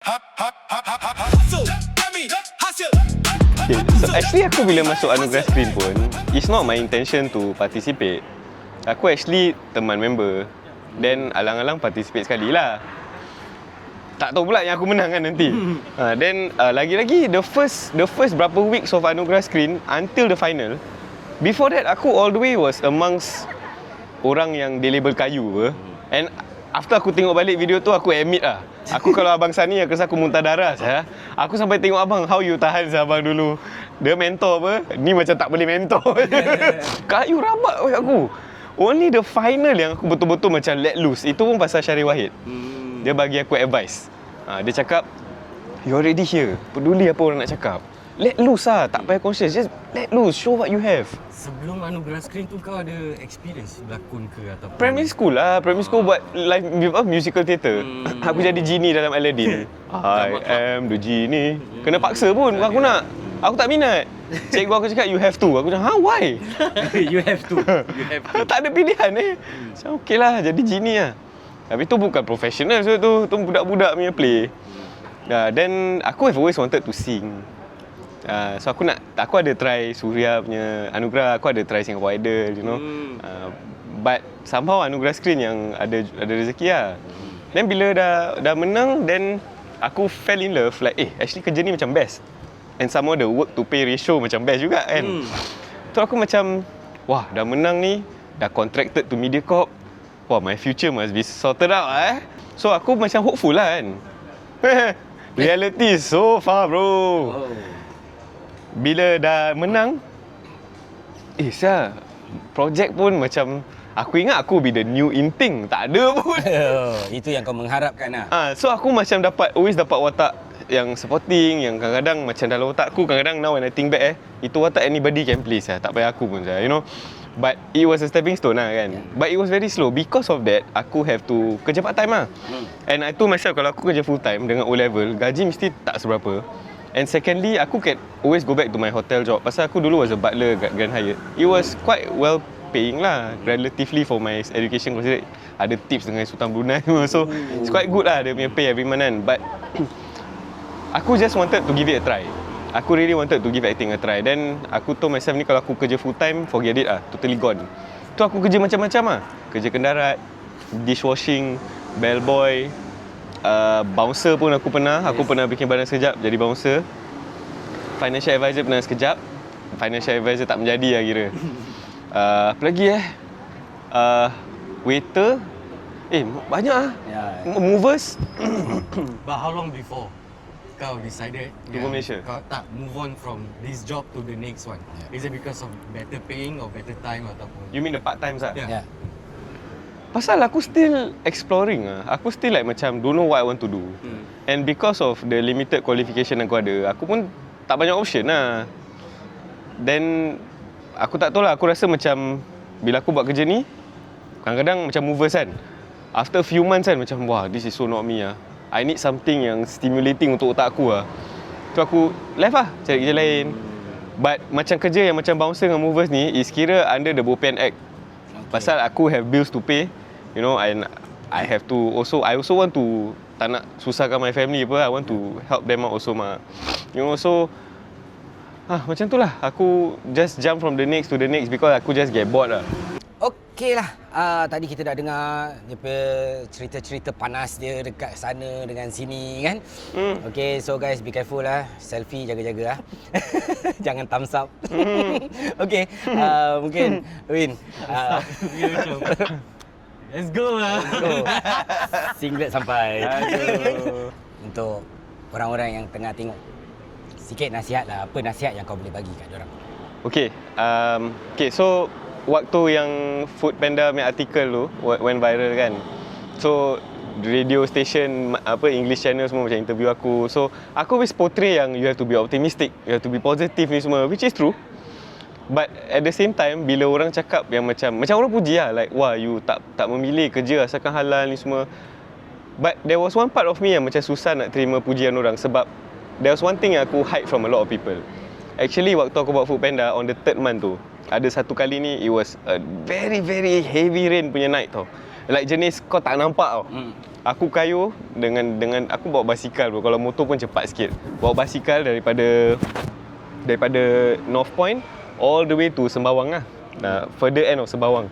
Okay, so actually aku bila masuk Anugerah Screen pun, it's not my intention to participate. Aku actually teman member, then alang-alang participate sekali lah. Tak tahu pula yang aku menang kan nanti. Then lagi-lagi the first berapa weeks of Anugerah Screen until the final. Before that aku all the way was amongst orang yang dia label kayu apa. And after aku tengok balik video tu, aku admit lah, aku kalau abang Sani aku rasa aku muntah darah saya. Aku sampai tengok abang, how you tahan abang dulu. Dia mentor apa, ni macam tak boleh mentor. Kayu rabak aku. Only the final yang aku betul-betul macam let loose. Itu pun pasal Syarif Wahid. Dia bagi aku advice. Dia cakap, you already here, peduli apa orang nak cakap. Let loose lah, tak payah conscious. Just let loose, show what you have. Sebelum Anugerah Screen tu kau ada experience berlakon ke ataupun? Primary school lah, buat live musical theatre. Aku jadi genie dalam Aladdin. I am the genie. Kena paksa pun, bukan aku nak. Aku tak minat. Cikgu aku cakap, you have to. Aku cakap, why? You have to. Tak ada pilihan Macam okey lah, jadi genie lah. Tapi tu bukan professional, so tu budak-budak punya play. Then aku have always wanted to sing. So aku ada try Suria punya Anugerah, aku ada try Singapore Idol, you know. But somehow Anugerah Screen yang ada rezeki lah. Then bila dah menang, then aku fell in love like actually kerja ni macam best. And some more the work to pay ratio macam best juga kan. So aku macam wah, dah menang ni, dah contracted to Mediacorp. Wah, my future must be sorted out So aku macam hopeful lah kan. Reality so far bro. Bila dah menang, projek pun macam aku ingat aku be the new Inting, tak ada pun. Itu yang kau mengharapkan lah. So aku macam always dapat watak yang supporting, yang kadang-kadang macam dalam otak aku, kadang-kadang now when I think back itu watak anybody can play tak payah aku pun you know. But it was a stepping stone lah kan. But it was very slow. Because of that, aku have to kerja part time lah. And I told myself kalau aku kerja full time dengan O level, gaji mesti tak seberapa. And secondly, aku can always go back to my hotel job. Pasal aku dulu was a butler kat Grand Hyatt. It was quite well paying lah, relatively for my education considered. Ada tips dengan Sultan Brunei. So it's quite good lah dia punya pay every month kan. But aku just wanted to give it a try. Aku really wanted to give acting a try. Then aku told myself ni kalau aku kerja full time, forget it lah, totally gone. Tu aku kerja macam-macam lah. Kerja kendarat, dishwashing, bellboy, bouncer pun aku pernah. Aku pernah bikin badan sekejap jadi bouncer. Financial advisor pernah sekejap. Financial advisor tak menjadi lah kira. Apa lagi waiter. Banyak lah. Movers. But how long before kau decided to go Malaysia? Kau tak move on from this job to the next one? Is it because of better paying or better time ataupun? You mean the part time lah? Yeah. Pasal aku still exploring lah. Aku still like macam don't know what I want to do. And because of the limited qualification aku ada, aku pun tak banyak option lah. Then aku tak tahu lah, aku rasa macam bila aku buat kerja ni, kadang-kadang macam movers kan, after a few months kan macam wah, this is so not me lah. I need something yang stimulating untuk otak aku lah. So aku left lah, cari kerja lain. But macam kerja yang macam bouncer dengan movers ni is kira under the BOPEN Act. Pasal aku have bills to pay, you know, and I have to I also want to tak nak susahkan my family apa. I want to help them out also mah. You know, so macam tu lah. Aku just jump from the next to the next because aku just get bored lah. Okey lah, tadi kita dah dengar dia punya cerita-cerita panas dia dekat sana dengan sini kan. Okey, so guys be careful lah. Selfie jaga-jaga lah. Jangan thumbs up. Okey, mungkin Win. Let's go lah. Singlet sampai. Aduh. Untuk orang-orang yang tengah tengok, sikit nasihat lah. Apa nasihat yang kau boleh bagi kat diorang? Okay, so waktu yang Foodpanda punya artikel tu went viral kan. So radio station English channel semua macam interview aku. So aku always portray yang you have to be optimistic, you have to be positive ni semua, which is true. But at the same time bila orang cakap yang macam orang puji lah, like wah you tak memilih kerja asalkan halal ni semua. But there was one part of me yang macam susah nak terima pujian orang sebab there was one thing yang aku hide from a lot of people. Actually waktu aku buat Foodpanda on the third month tu, ada satu kali ni it was a very very heavy rain punya night tau. like jenis kau tak nampak tau. Aku kayuh dengan aku bawa basikal bro. Kalau motor pun cepat sikit. Bawa basikal daripada North Point all the way to Sembawang lah. Further end of Sembawang.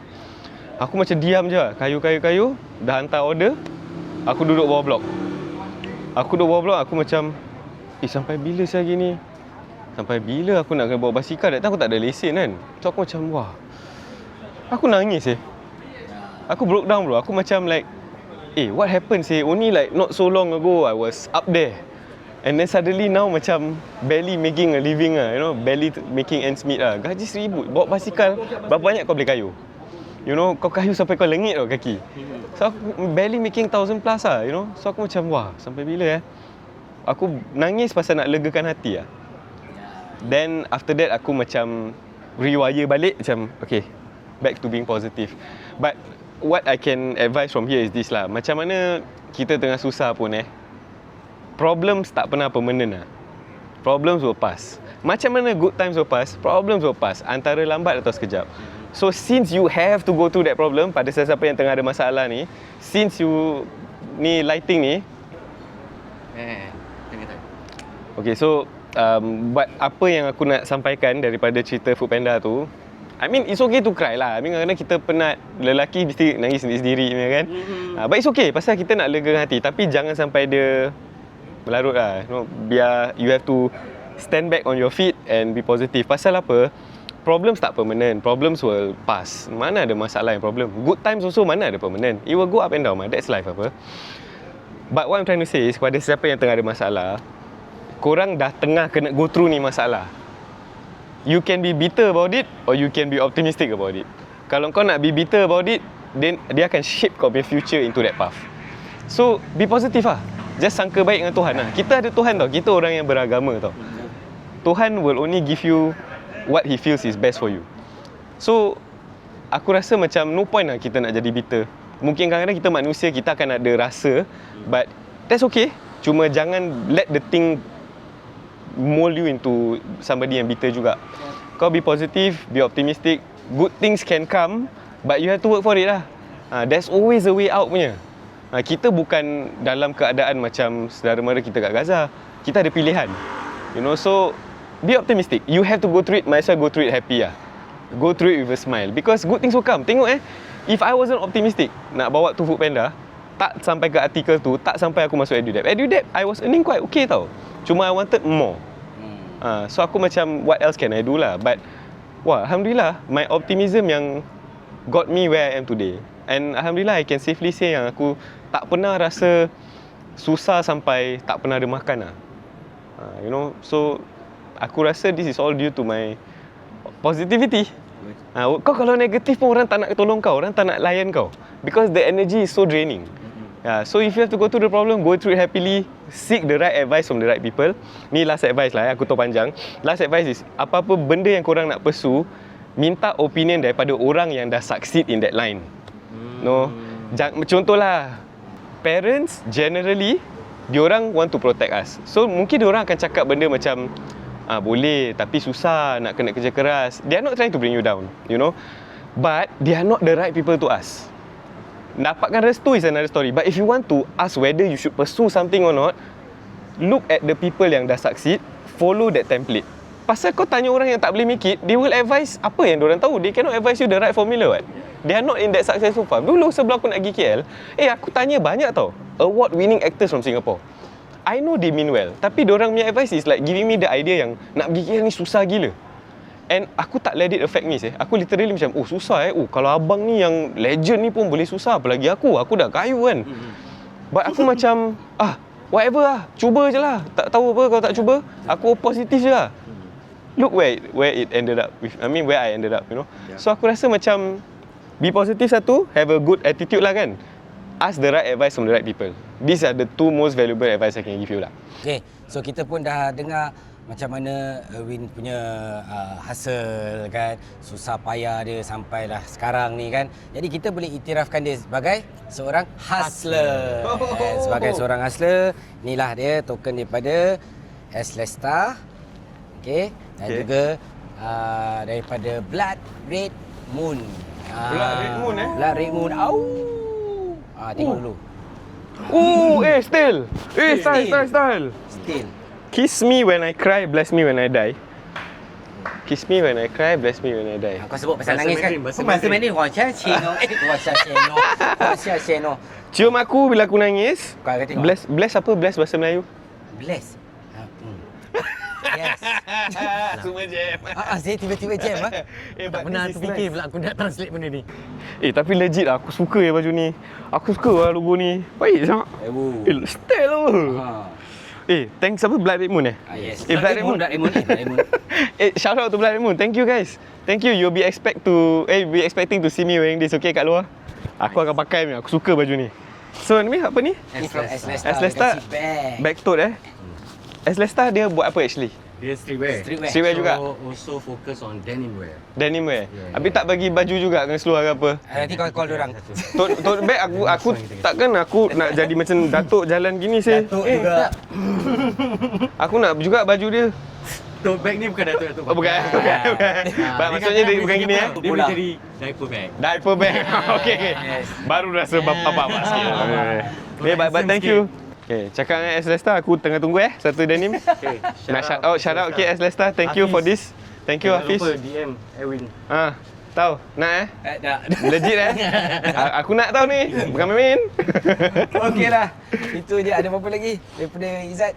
Aku macam diam je, kayu. Dah hantar order. Aku duduk bawah blok. Aku macam sampai bila saya gini? Sampai bila aku nak kena bawa basikal? Aku tak ada lesen kan. So aku macam wah. Aku nangis Aku broke down bro. Aku macam like what happened only like not so long ago I was up there. And then suddenly now macam barely making a living barely making ends meet Gaji 1,000, bawa basikal, berapa banyak kau boleh kayu? Kau kayu sampai kau lengit tau kaki. So aku barely making 1,000 plus So aku macam wah, sampai bila Aku nangis pasal nak legakan hati Then after that aku macam rewire balik macam okay, back to being positive. But what I can advise from here is this lah. Macam mana kita tengah susah pun problems tak pernah permanent Problems will pass. Macam mana good times will pass, problems will pass. Antara lambat atau sekejap. So since you have to go through that problem, pada sesiapa yang tengah ada masalah ni, since you ni lighting ni okay, so but apa yang aku nak sampaikan daripada cerita Foodpanda tu, I mean it's okay to cry lah. I mean kadang-kadang kita penat, lelaki mesti nangis sendiri-sendiri kan. But it's okay pasal kita nak lega hati. Tapi jangan sampai dia melarut lah. Biar you have to stand back on your feet and be positive. Pasal apa? Problems tak permanent. Problems will pass. Mana ada masalah yang problem. Good times also mana ada permanent. It will go up and down. That's life apa. But what I'm trying to say is kepada siapa yang tengah ada masalah, korang dah tengah kena go through ni masalah. You can be bitter about it or you can be optimistic about it. Kalau kau nak be bitter about it, then dia akan shape kau punya future into that path. So be positive lah. Just sangka baik dengan Tuhan lah. Kita ada Tuhan tau. Kita orang yang beragama tau. Tuhan will only give you what He feels is best for you. So aku rasa macam no point lah kita nak jadi bitter. Mungkin kadang-kadang kita manusia, kita akan ada rasa, but that's okay. Cuma jangan let the thing mold you into somebody yang bitter juga. Kau be positive, be optimistic. Good things can come, but you have to work for it lah. There's always a way out punya. Kita bukan dalam keadaan macam saudara mara kita kat Gaza. Kita ada pilihan. So be optimistic. You have to go through it, might as well go through it happy lah. Go through it with a smile, because good things will come. Tengok if I wasn't optimistic nak bawa tu Foodpanda, tak sampai ke artikel tu, tak sampai aku masuk EduDebt. EduDebt I was earning quite okay tau. Cuma I wanted more. So aku macam what else can I do lah. But alhamdulillah, my optimism yang got me where I am today. And alhamdulillah I can safely say yang aku tak pernah rasa susah sampai tak pernah ada makan lah. So aku rasa this is all due to my positivity. Kau kalau negatif pun orang tak nak tolong kau, orang tak nak layan kau, because the energy is so draining. So if you have to go through the problem, go through it happily. Seek the right advice from the right people. Ni last advice lah aku tahu panjang. Last advice is, apa-apa benda yang korang nak pursue, minta opinion daripada orang yang dah succeed in that line. Contohlah, parents generally diorang want to protect us. So mungkin diorang akan cakap benda macam boleh tapi susah, nak kena kerja keras. They are not trying to bring you down, but they are not the right people to ask. Dapatkan restu is another story. But if you want to ask whether you should pursue something or not, look at the people yang dah succeed, follow that template. Pasal kau tanya orang yang tak boleh make it, they will advise apa yang diorang tahu. They cannot advise you the right formula what. They are not in that successful path. Dulu sebelum aku nak pergi KL, aku tanya banyak tau award winning actors from Singapore. I know they mean well, tapi diorang punya advice is like giving me the idea yang nak pergi KL ni susah gila. And aku tak let it affect me. Aku literally macam, susah kalau abang ni yang legend ni pun boleh susah, apalagi aku dah kayu kan. But aku macam, whatever lah, cuba je lah. Tak tahu apa kalau tak cuba, aku positif je lah. Look where it ended up with, where I ended up, So aku rasa macam be positive satu, have a good attitude lah kan. Ask the right advice from the right people. These are the two most valuable advice I can give you lah. Okay, so kita pun dah dengar macam mana Erwin punya hustle kan, susah payah dia sampailah sekarang ni kan. Jadi kita boleh iktirafkan dia sebagai seorang hustler. Sebagai seorang hustler, inilah dia token daripada S Lesta. Okey, dan juga daripada Blood Red Moon. Blood Red Moon Blood Red Moon. Tengok dulu. Still. Style. Still. Kiss me when I cry, bless me when I die. Kiss me when I cry, bless me when I die. Kau sebut pasal Bahasa nangis kan? Mandarin, bahasa Bahasa Mandarin. Mandarin. Wah, Cino. Cium aku bila aku nangis. Kau akan tengok. Bless apa? Bless bahasa Melayu. Bless. Yes. Semua jam. Saya tiba-tiba jam Tak pernah terfikir pula aku nak translate benda ni. Tapi legit lah, aku suka ya baju ni. Aku suka lah logo ni. Baik sangat. Style lah. Thanks apa? Blood Red Moon Yes. Blood Red Moon. Blood Red Moon. Shout out to Blood Red Moon. Thank you guys. Thank you. You'll be expecting to see me wearing this, okay, kat luar. Aku akan pakai ni. Aku suka baju ni. So ni apa ni? S-Lesta. Backtote S-Lesta dia buat apa actually? Dia streetwear. Streetwear juga. So also focus on denim wear. Denim wear. Yeah. Habis tak bagi baju juga dengan seluar ke apa? Nanti kau call diorang. Tote bag aku takkan aku nak jadi macam Datuk jalan gini sih. Datuk juga. Aku nak juga baju dia. Tote bag ni bukan Datuk. Oh, bukan. Maksudnya dia bukan gini Dia boleh jadi diaper bag. Diaper bag. Okay. Yes. Baru rasa bapak sikit. But thank you. Okay, cakap dengan S-Lesta, aku tengah tunggu satu denim. Okay. Nak shout out okay S-Lesta. Thank you for this. Thank you Hafiz. Jangan lupa DM Erwin. Tahu? Nak Tak. Legit Aku nak tahu ni. Bukan main-main. Okey lah. Itu je. Ada apa-apa lagi daripada Izzat?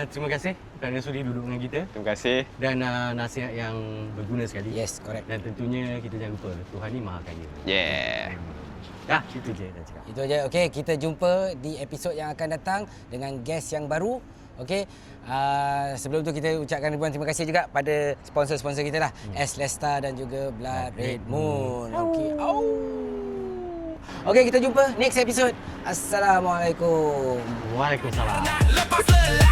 Terima kasih kerana sudi duduk dengan kita. Terima kasih. Dan nasihat yang berguna sekali. Yes, correct. Dan tentunya kita jangan lupa Tuhan ni maha kaya. Yeah. Itu je nak cakap. Itu je. Okey, kita jumpa di episod yang akan datang dengan guest yang baru. Okey. Sebelum tu kita ucapkan ribuan terima kasih juga pada sponsor-sponsor kita lah. S-Lesta dan juga Blood Red Moon. Okey. Okey, kita jumpa next episode. Assalamualaikum. Waalaikumsalam. Lepas lelah